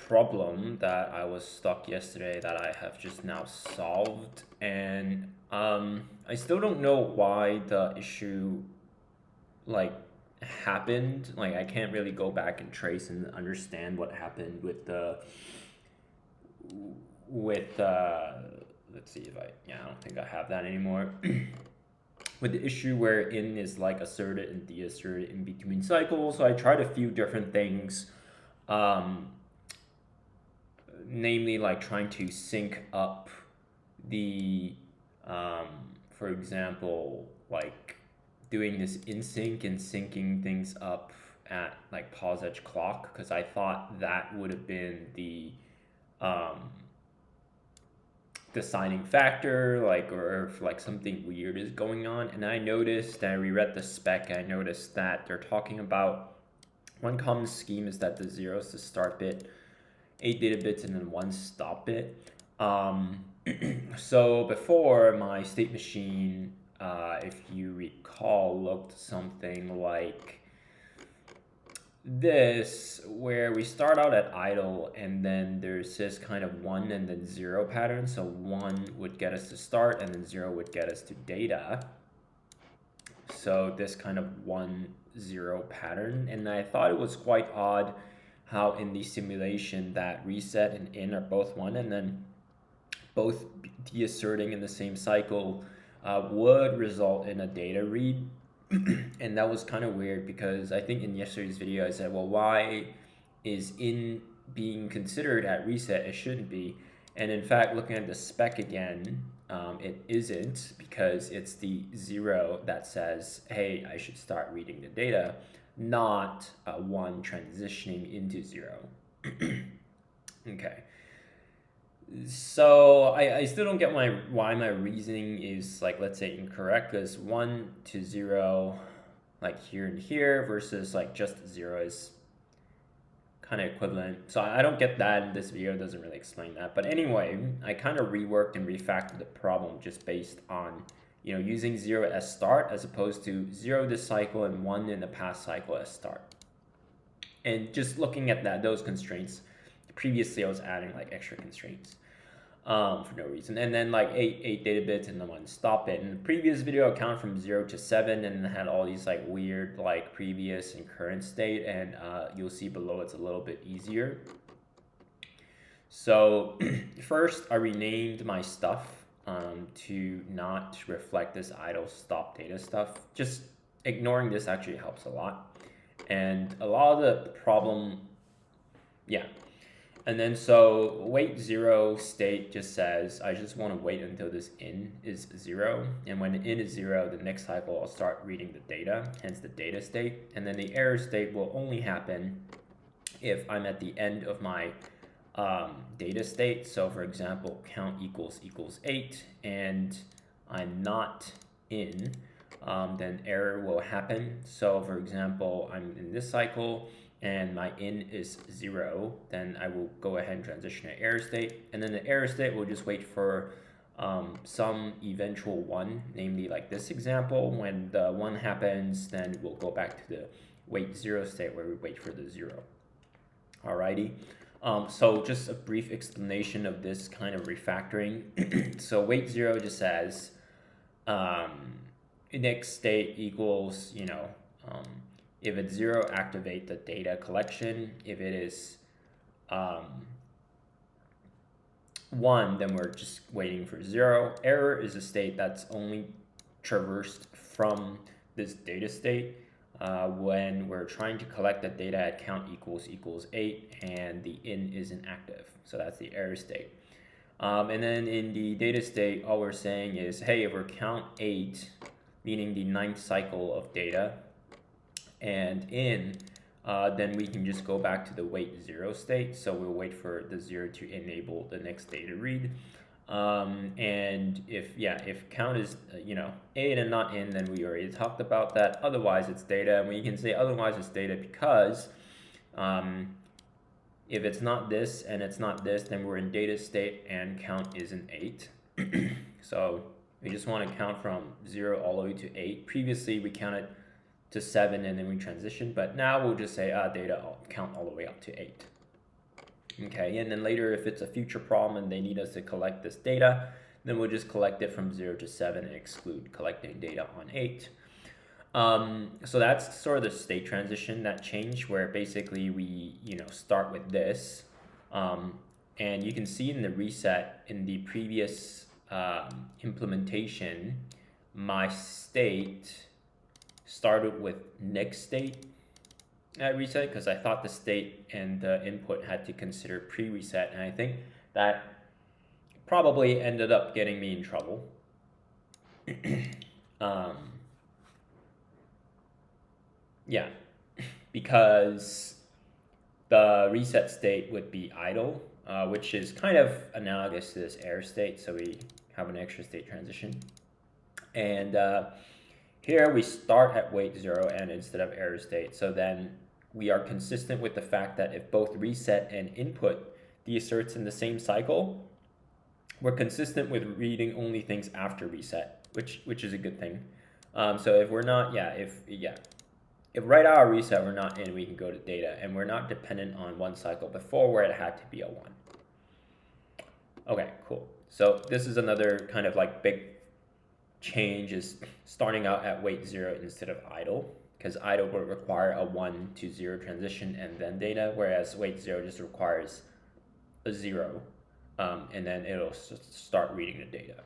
problem that I was stuck yesterday that I have just now solved, and I still don't know why the issue like happened. Like I can't really go back and trace and understand what happened with the with let's see if I don't think I have that anymore. With the issue where in is like asserted and deasserted in between cycles. So I tried a few different things, um, namely like trying to sync up the, um, for example, like doing this in sync and syncing things up at like pause edge clock, because I thought that would have been um, deciding factor, like, or if like something weird is going on. And I noticed, and I reread the spec, I noticed that they're talking about one common scheme is that the zero is the start bit, 8 data bits, and then 1 stop bit. So before, my state machine, if you recall, looked something like this, where we start out at idle and then there's this kind of 1 and then 0 pattern. So 1 would get us to start and then 0 would get us to data. So this kind of 1 0 pattern. And I thought it was quite odd how in the simulation that reset and in are both 1, and then both deasserting in the same cycle would result in a data read. And that was kind of weird, because I think in yesterday's video I said, well, why is in being considered at reset? It shouldn't be. And in fact, looking at the spec again, it isn't, because it's the 0 that says, hey, I should start reading the data, not 1 transitioning into 0. Okay. So I still don't get why my reasoning is, like, let's say incorrect, because 1 to 0, like here and here, versus like just 0 is kind of equivalent. So I don't get that, and this video doesn't really explain that. But anyway, I kind of reworked and refactored the problem just based on, using 0 as start as opposed to 0 this cycle and 1 in the past cycle as start. And just looking at those constraints, previously I was adding like extra constraints for no reason. And then like 8 data bits and then 1 stop bit. In the previous video, I counted from 0 to 7 and had all these like weird like previous and current state. And you'll see below it's a little bit easier. So first I renamed my stuff to not reflect this idle stop data stuff. Just ignoring this actually helps a lot. And a lot of the problem, and then so wait 0 state just says, I just want to wait until this in is 0. And when the in is 0, the next cycle I'll start reading the data, hence the data state. And then the error state will only happen if I'm at the end of my data state. So for example, count equals 8 and I'm not in, then error will happen. So for example, I'm in this cycle and my in is 0, then I will go ahead and transition to error state. And then the error state will just wait for some eventual 1, namely like this example. When the 1 happens, then we'll go back to the wait 0 state where we wait for the 0. Alrighty. So just a brief explanation of this kind of refactoring. So wait 0 just says next state equals, if it's 0, activate the data collection. If it is 1, then we're just waiting for 0. Error is a state that's only traversed from this data state when we're trying to collect the data at count equals 8 and the in isn't active. So that's the error state. And then in the data state, all we're saying is, hey, if we're count 8, meaning the 9th cycle of data, and in, then we can just go back to the wait 0 state. So we'll wait for the 0 to enable the next data read. And if count is 8 and not in, then we already talked about that. Otherwise it's data, and we can say otherwise it's data because if it's not this and it's not this, then we're in data state and count isn't 8. So we just want to count from 0 all the way to 8. Previously we counted to 7 and then we transitioned, but now we'll just say data count all the way up to 8. Okay, and then later if it's a future problem and they need us to collect this data, then we'll just collect it from 0 to 7 and exclude collecting data on 8. So that's sort of the state transition, that change, where basically we start with this, and you can see in the reset in the previous implementation, my state started with next state at reset because I thought the state and the input had to consider pre-reset, and I think that probably ended up getting me in trouble. Yeah, because the reset state would be idle, which is kind of analogous to this error state, so we have an extra state transition. And here we start at wait 0 and instead of error state, so then we are consistent with the fact that if both reset and input deasserts in the same cycle, we're consistent with reading only things after reset, which is a good thing. So if we're not, if right out of reset we're not in, we can go to data, and we're not dependent on one cycle before where it had to be a 1. Okay, cool. So this is another kind of like big change, is starting out at wait 0 instead of idle, because idle would require a 1 to 0 transition and then data, whereas wait 0 just requires a 0, and then it'll start reading the data.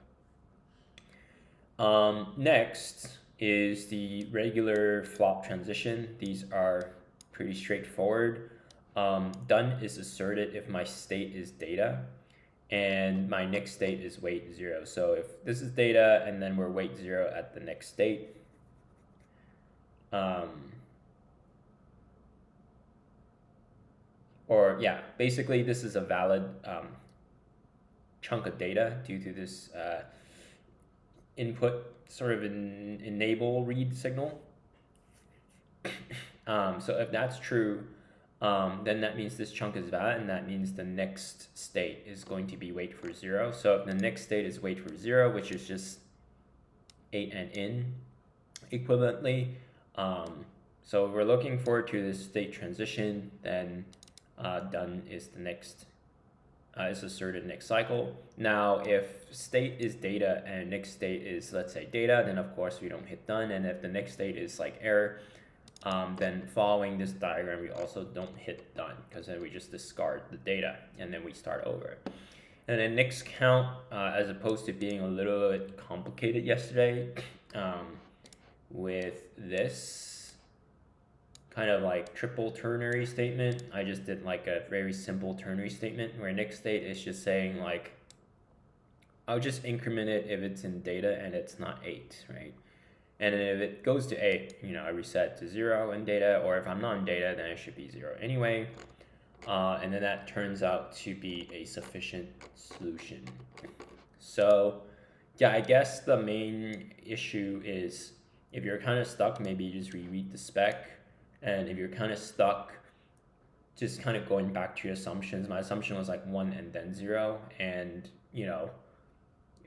Next is the regular flop transition. These are pretty straightforward. Done is asserted if my state is data, and my next state is wait 0. So if this is data and then we're wait 0 at the next state, basically this is a valid chunk of data due to this input sort of an enable read signal. So if that's true, then that means this chunk is valid, and that means the next state is going to be wait for 0. So if the next state is wait for 0, which is just 8 and in equivalently, so we're looking forward to this state transition, then done is the next is asserted next cycle. Now if state is data and next state is, let's say, data, then of course we don't hit done, and if the next state is like error, then following this diagram we also don't hit done, because then we just discard the data and then we start over. And then next count, as opposed to being a little bit complicated yesterday, with this kind of like triple ternary statement, I just did like a very simple ternary statement where next state is just saying like, I'll just increment it if it's in data and it's not 8, right? And then if it goes to 8, I reset to 0 in data, or if I'm not in data, then it should be 0 anyway. And then that turns out to be a sufficient solution. So yeah, I guess the main issue is if you're kind of stuck, maybe you just reread the spec. And if you're kind of stuck, just kind of going back to your assumptions. My assumption was like 1 and then 0. And,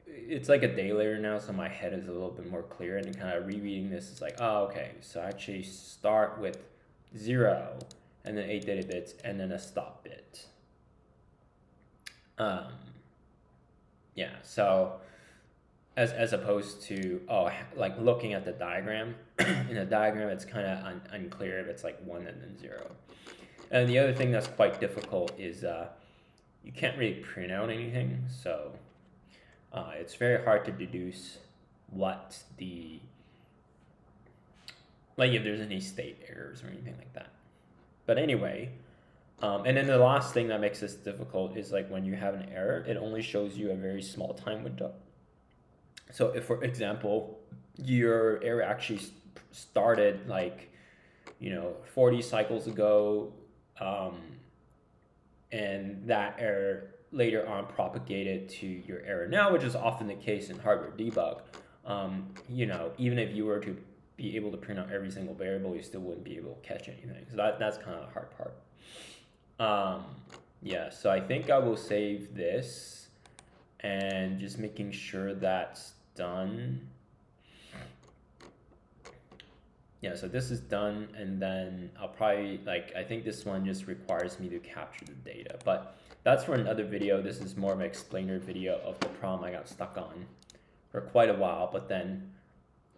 it's like a day later now, so my head is a little bit more clear. And kind of rereading this is like, oh, okay. So I actually start with 0 and then 8 data bits and then a stop bit. So as opposed to, like looking at the diagram. In the diagram, it's kind of unclear if it's like 1 and then 0. And the other thing that's quite difficult is you can't really print out anything. So it's very hard to deduce what if there's any state errors or anything like that. But anyway, and then the last thing that makes this difficult is like when you have an error, it only shows you a very small time window. So if, for example, your error actually started 40 cycles ago, and that error later on propagated to your error now, which is often the case in hardware debug, even if you were to be able to print out every single variable, you still wouldn't be able to catch anything. So that's kind of the hard part. So I think I will save this and just making sure that's done. yeah, so this is done, and then I'll probably, like, I think this one just requires me to capture the data, but that's for another video. This is more of an explainer video of the problem I got stuck on for quite a while. But then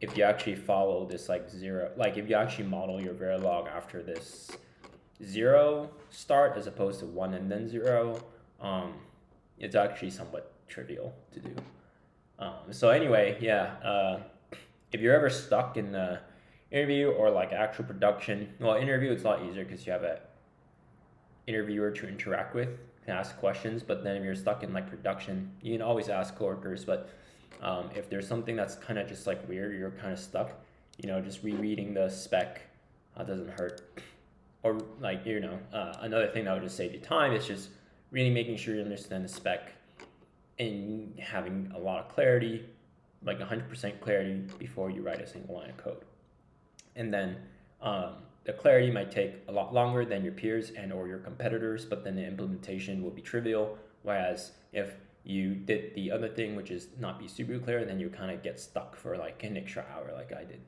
if you actually follow this like zero, like if you actually model your Verilog after this zero start as opposed to one and then zero, it's actually somewhat trivial to do. So anyway, yeah, if you're ever stuck in the interview or like actual production, well, interview it's a lot easier because you have a interviewer to interact with, can ask questions. But then if you're stuck in like production, you can always ask coworkers. But if there's something that's kind of just like weird, you're kind of stuck, just rereading the spec doesn't hurt. Or like, another thing that would just save you time is just really making sure you understand the spec and having a lot of clarity, like 100% clarity before you write a single line of code. And then the clarity might take a lot longer than your peers and or your competitors, but then the implementation will be trivial. Whereas if you did the other thing, which is not be super clear, then you kind of get stuck for like an extra hour like I did.